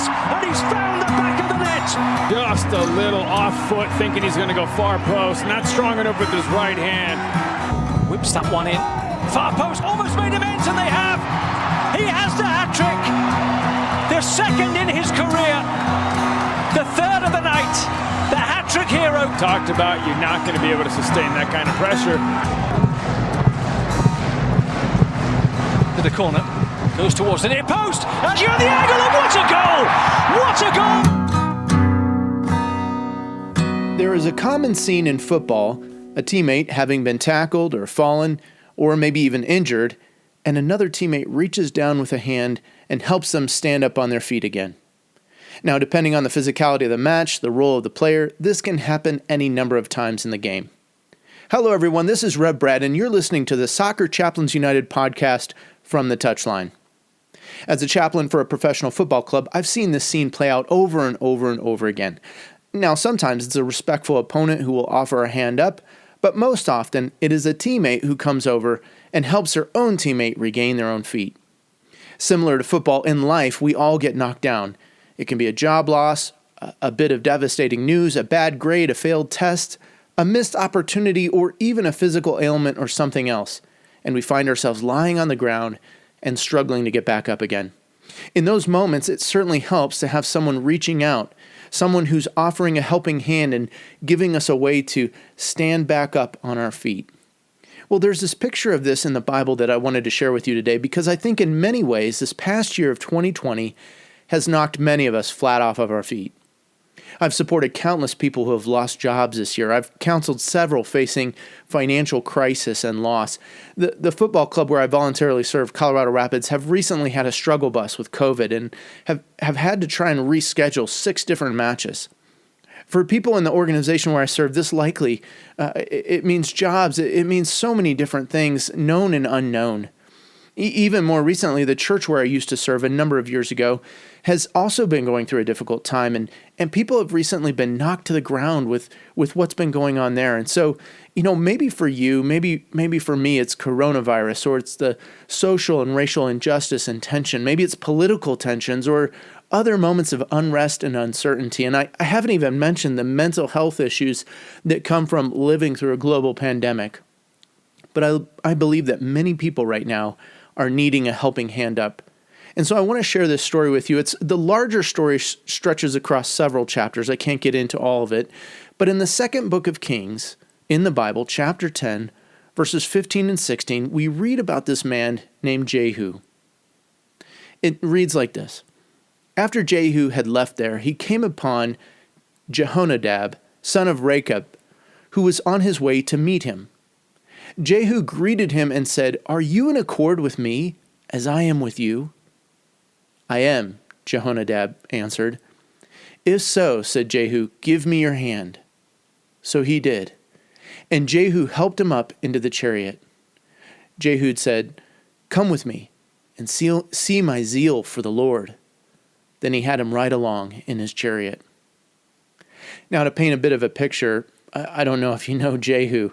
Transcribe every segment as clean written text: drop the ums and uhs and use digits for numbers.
and he's found the back of the net. Just a little off foot, thinking he's going to go far post. Not strong enough with his right hand. Whips that one in. Far post, almost made him ends, and they have. He has the hat-trick. The second in his career. The third of the night. The hat-trick hero. Talked about you're not going to be able to sustain that kind of pressure. To the corner. Goes towards the near post. And you're the angle, and what a goal! What a goal! There is a common scene in football, a teammate having been tackled or fallen, or maybe even injured, and another teammate reaches down with a hand and helps them stand up on their feet again. Now, depending on the physicality of the match, the role of the player, this can happen any number of times in the game. Hello everyone, this is Rev Brad, and you're listening to the Soccer Chaplains United podcast, From the Touchline. As a chaplain for a professional football club, I've seen this scene play out over and over and over again. Now, sometimes it's a respectful opponent who will offer a hand up, but most often it is a teammate who comes over and helps their own teammate regain their own feet. Similar to football, in life, we all get knocked down. It can be a job loss, a bit of devastating news, a bad grade, a failed test, a missed opportunity, or even a physical ailment or something else, and we find ourselves lying on the ground and struggling to get back up again. In those moments, it certainly helps to have someone reaching out, someone who's offering a helping hand and giving us a way to stand back up on our feet. Well, there's this picture of this in the Bible that I wanted to share with you today because I think in many ways this past year of 2020 has knocked many of us flat off of our feet. I've supported countless people who have lost jobs this year. I've counseled several facing financial crisis and loss. The football club where I voluntarily serve, Colorado Rapids, have recently had a struggle bus with COVID and have had to try and reschedule 6 different matches. For people in the organization where I serve, this likely, it means jobs. It means so many different things, known and unknown. Even more recently, the church where I used to serve a number of years ago has also been going through a difficult time, and people have recently been knocked to the ground with what's been going on there. And so, maybe for you, maybe for me, it's coronavirus, or it's the social and racial injustice and tension. Maybe it's political tensions or other moments of unrest and uncertainty. And I haven't even mentioned the mental health issues that come from living through a global pandemic. But I believe that many people right now are needing a helping hand up. And so I want to share this story with you. The larger story stretches across several chapters. I can't get into all of it. But in the second book of Kings, in the Bible, chapter 10, verses 15 and 16, we read about this man named Jehu. It reads like this. After Jehu had left there, he came upon Jehonadab, son of Rechab, who was on his way to meet him. Jehu greeted him and said, "Are you in accord with me, as I am with you?" "I am," Jehonadab answered. "If so," said Jehu, "give me your hand." So he did, and Jehu helped him up into the chariot. Jehu said, "Come with me, and see my zeal for the Lord." Then he had him ride along in his chariot. Now, to paint a bit of a picture, I don't know if you know Jehu.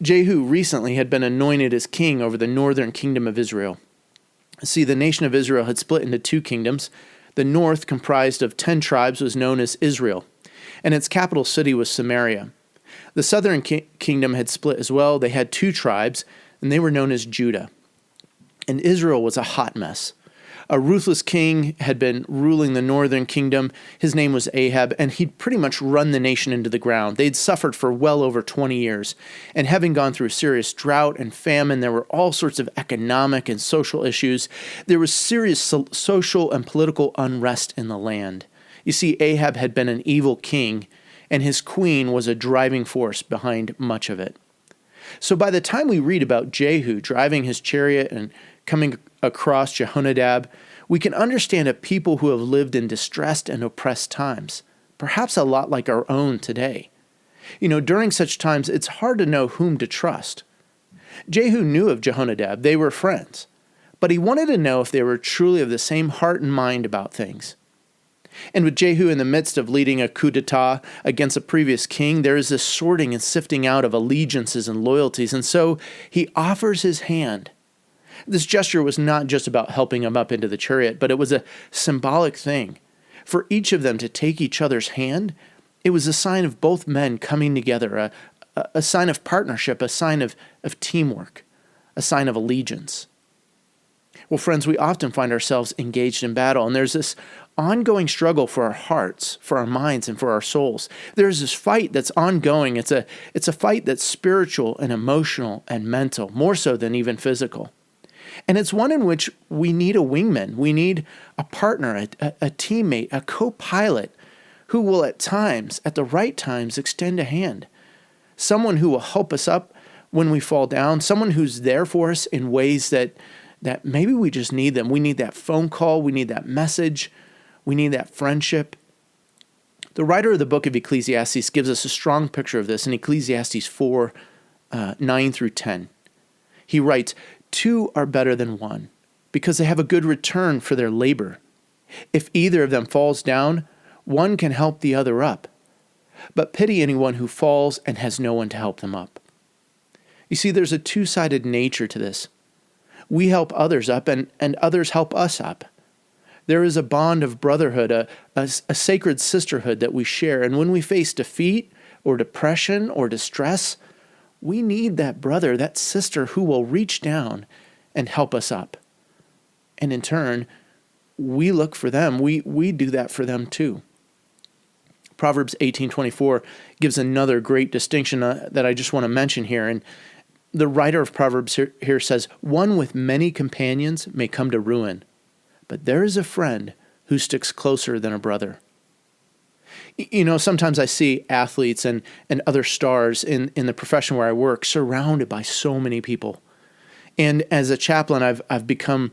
Jehu recently had been anointed as king over the northern kingdom of Israel. See, the nation of Israel had split into 2 kingdoms. The north, comprised of 10 tribes, was known as Israel, and its capital city was Samaria. The southern kingdom had split as well. They had 2 tribes, and they were known as Judah. And Israel was a hot mess. A ruthless king had been ruling the northern kingdom. His name was Ahab, and he'd pretty much run the nation into the ground. They'd suffered for well over 20 years, and having gone through serious drought and famine, there were all sorts of economic and social issues. There was serious social and political unrest in the land. You see, Ahab had been an evil king, and his queen was a driving force behind much of it. So by the time we read about Jehu driving his chariot and coming across Jehonadab, we can understand a people who have lived in distressed and oppressed times, perhaps a lot like our own today. During such times, it's hard to know whom to trust. Jehu knew of Jehonadab. They were friends, but he wanted to know if they were truly of the same heart and mind about things. And with Jehu in the midst of leading a coup d'etat against a previous king, there is this sorting and sifting out of allegiances and loyalties, and so he offers his hand. This gesture was not just about helping him up into the chariot, but it was a symbolic thing. For each of them to take each other's hand, it was a sign of both men coming together, a sign of partnership, a sign of teamwork, a sign of allegiance. Well, friends, we often find ourselves engaged in battle, and there's this ongoing struggle for our hearts, for our minds, and for our souls. There's this fight that's ongoing. It's a fight that's spiritual and emotional and mental, more so than even physical. And it's one in which we need a wingman. We need a partner, a teammate, a co-pilot who will at the right times, extend a hand. Someone who will help us up when we fall down. Someone who's there for us in ways that maybe we just need them. We need that phone call. We need that message. We need that friendship. The writer of the book of Ecclesiastes gives us a strong picture of this in Ecclesiastes 4, 9 through 10. He writes, "Two are better than one, because they have a good return for their labor. If either of them falls down, one can help the other up. But pity anyone who falls and has no one to help them up." You see, there's a two-sided nature to this. We help others up, and others help us up. There is a bond of brotherhood, a sacred sisterhood that we share. And when we face defeat or depression or distress, we need that brother, that sister who will reach down and help us up. And in turn, we look for them. We do that for them too. Proverbs 18:24 gives another great distinction that I just want to mention here. And the writer of Proverbs here says, "One with many companions may come to ruin, but there is a friend who sticks closer than a brother." You know, sometimes I see athletes and other stars in the profession where I work surrounded by so many people. And as a chaplain, I've become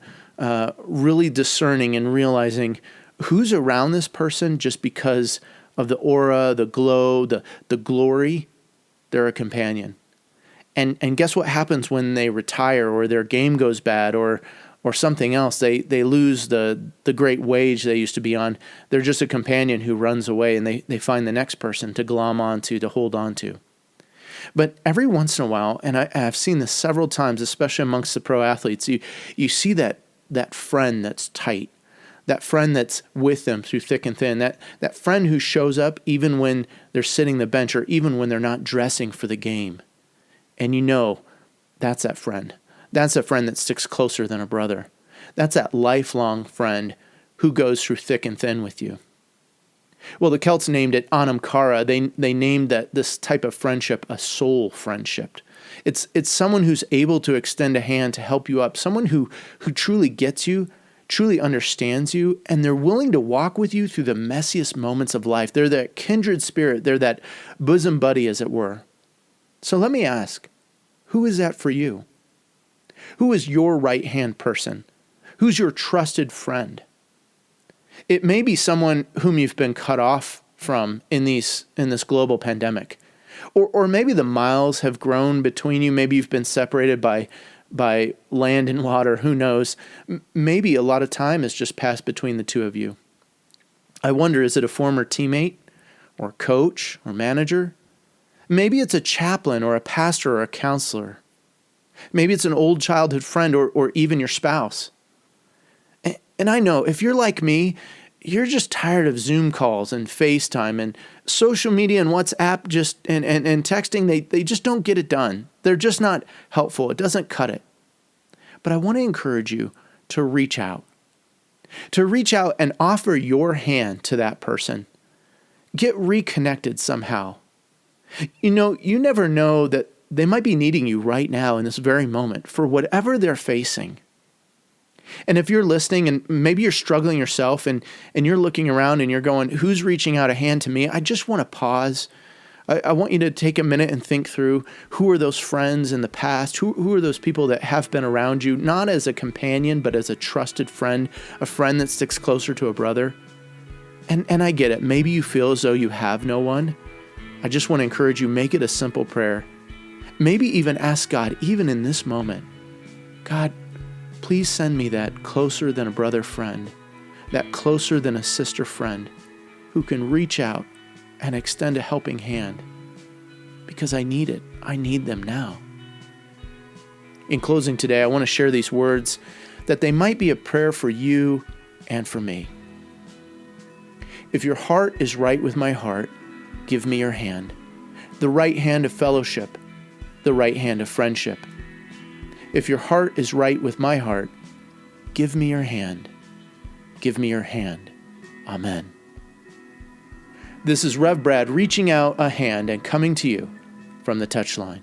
really discerning and realizing who's around this person just because of the aura, the glow, the glory. They're a companion. And guess what happens when they retire or their game goes bad or something else? They lose the great wage they used to be on. They're just a companion who runs away, and they find the next person to glom onto, to hold on to. But every once in a while, and I've seen this several times, especially amongst the pro athletes, you see that friend that's tight, that friend that's with them through thick and thin, that friend who shows up even when they're sitting the bench or even when they're not dressing for the game. And you know, that's that friend. That's a friend that sticks closer than a brother. That's that lifelong friend who goes through thick and thin with you. Well, the Celts named it Anam Cara. They named this type of friendship a soul friendship. It's someone who's able to extend a hand to help you up, someone who truly gets you, truly understands you, and they're willing to walk with you through the messiest moments of life. They're that kindred spirit. They're that bosom buddy, as it were. So let me ask, who is that for you? Who is your right-hand person? Who's your trusted friend? It may be someone whom you've been cut off from in this global pandemic. Or maybe the miles have grown between you. Maybe you've been separated by land and water. Who knows? Maybe a lot of time has just passed between the two of you. I wonder, is it a former teammate or coach or manager? Maybe it's a chaplain or a pastor or a counselor. Maybe it's an old childhood friend or even your spouse. And I know if you're like me, you're just tired of Zoom calls and FaceTime and social media and WhatsApp and texting. They just don't get it done. They're just not helpful. It doesn't cut it. But I want to encourage you to reach out. To reach out and offer your hand to that person. Get reconnected somehow. You know, you never know that they might be needing you right now in this very moment for whatever they're facing. And if you're listening and maybe you're struggling yourself and you're looking around and you're going, who's reaching out a hand to me? I just want to pause. I want you to take a minute and think through who are those friends in the past? Who are those people that have been around you, not as a companion, but as a trusted friend, a friend that sticks closer to a brother? And I get it. Maybe you feel as though you have no one. I just want to encourage you, make it a simple prayer. Maybe even ask God, even in this moment, God, please send me that closer than a brother friend, that closer than a sister friend who can reach out and extend a helping hand because I need it. I need them now. In closing today, I want to share these words that they might be a prayer for you and for me. If your heart is right with my heart, give me your hand, the right hand of fellowship, the right hand of friendship. If your heart is right with my heart, give me your hand. Give me your hand. Amen. This is Rev Brad reaching out a hand and coming to you from the touchline.